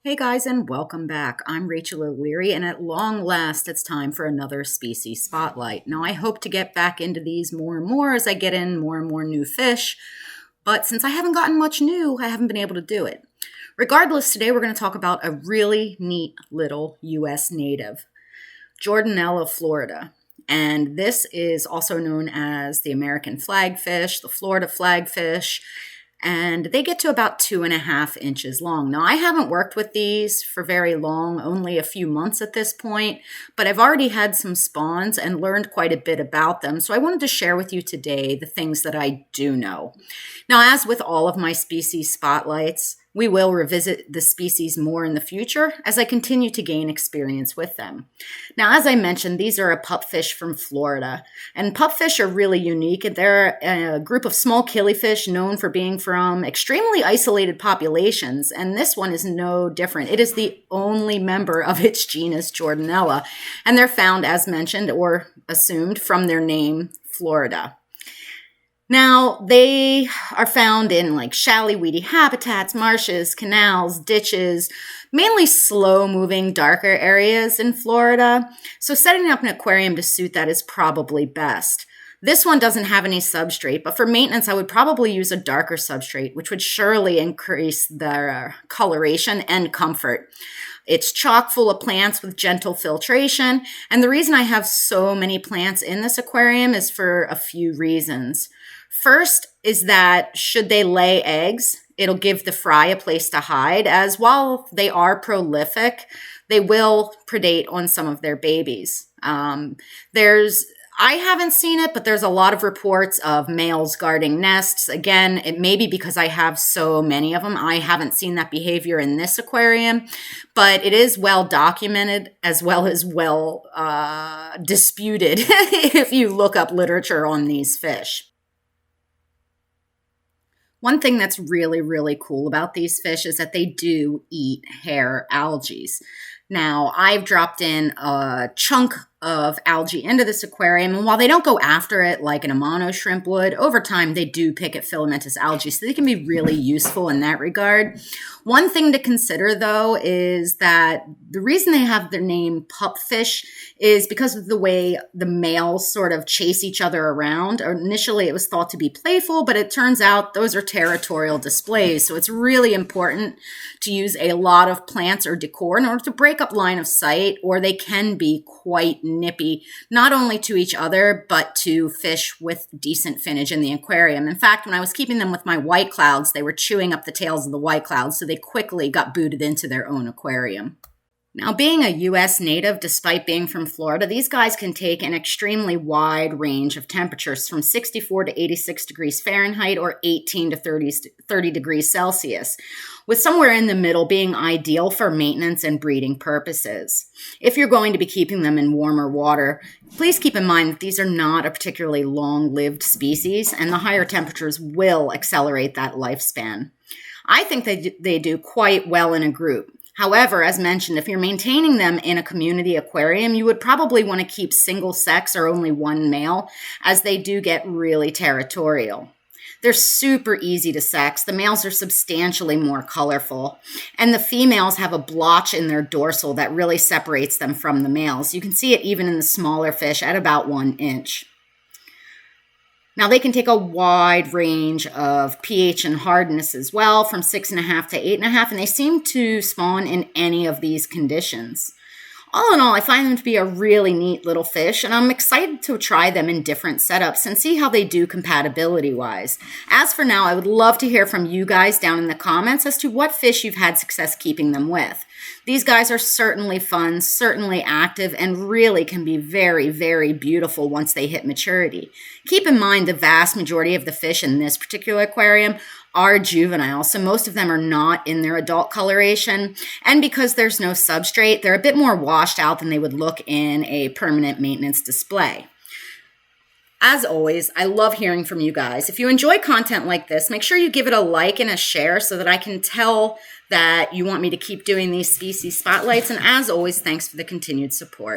Hey guys, and welcome back. I'm Rachel O'Leary, and at long last, it's time for another species spotlight. Now, I hope to get back into these more and more as I get in more and more new fish, but since I haven't gotten much new, I haven't been able to do it. Regardless, today we're going to talk about a really neat little U.S. native, Jordanella, Florida. And this is also known as the American flagfish, the Florida flagfish, and they get to about 2.5 inches long. Now, I haven't worked with these for very long, only a few months at this point, but I've already had some spawns and learned quite a bit about them. So I wanted to share with you today the things that I do know. Now, as with all of my species spotlights, we will revisit the species more in the future as I continue to gain experience with them. Now, as I mentioned, these are a pup fish from Florida, and pup fish are really unique. They're a group of small killifish known for being from extremely isolated populations, and this one is no different. It is the only member of its genus Jordanella, and they're found, as mentioned, or assumed from their name, Florida. Now, they are found in like shallow, weedy habitats, marshes, canals, ditches, mainly slow-moving, darker areas in Florida. So setting up an aquarium to suit that is probably best. This one doesn't have any substrate, but for maintenance, I would probably use a darker substrate, which would surely increase their coloration and comfort. It's chock full of plants with gentle filtration, and the reason I have so many plants in this aquarium is for a few reasons. First is that should they lay eggs, it'll give the fry a place to hide, as while they are prolific, they will predate on some of their babies. I haven't seen it, but there's a lot of reports of males guarding nests. Again, it may be because I have so many of them. I haven't seen that behavior in this aquarium, but it is well documented as well as well disputed if you look up literature on these fish. One thing that's really, really cool about these fish is that they do eat hair algae. Now, I've dropped in a chunk of algae into this aquarium, and while they don't go after it like an amano shrimp would, over time they do pick at filamentous algae, so they can be really useful in that regard. One thing to consider, though, is that the reason they have their name Pup Fish is because of the way the males sort of chase each other around. Initially, it was thought to be playful, but it turns out those are territorial displays, so it's really important to use a lot of plants or decor in order to break up line of sight, or they can be quite nippy, not only to each other, but to fish with decent finnage in the aquarium. In fact, when I was keeping them with my white clouds, they were chewing up the tails of the white clouds, so they quickly got booted into their own aquarium. Now, being a U.S. native, despite being from Florida, these guys can take an extremely wide range of temperatures from 64 to 86 degrees Fahrenheit or 18 to 30 degrees Celsius, with somewhere in the middle being ideal for maintenance and breeding purposes. If you're going to be keeping them in warmer water, please keep in mind that these are not a particularly long-lived species, and the higher temperatures will accelerate that lifespan. I think they do quite well in a group. However, as mentioned, if you're maintaining them in a community aquarium, you would probably want to keep single sex or only one male, as they do get really territorial. They're super easy to sex. The males are substantially more colorful, and the females have a blotch in their dorsal that really separates them from the males. You can see it even in the smaller fish at about 1 inch. Now, they can take a wide range of pH and hardness as well, from 6.5 to 8.5, and they seem to spawn in any of these conditions. All in all, I find them to be a really neat little fish, and I'm excited to try them in different setups and see how they do compatibility-wise. As for now, I would love to hear from you guys down in the comments as to what fish you've had success keeping them with. These guys are certainly fun, certainly active, and really can be very, very beautiful once they hit maturity. Keep in mind the vast majority of the fish in this particular aquarium are juvenile, so most of them are not in their adult coloration, and because there's no substrate, they're a bit more washed out than they would look in a permanent maintenance display. As always, I love hearing from you guys. If you enjoy content like this, make sure you give it a like and a share so that I can tell that you want me to keep doing these species spotlights, and as always, thanks for the continued support.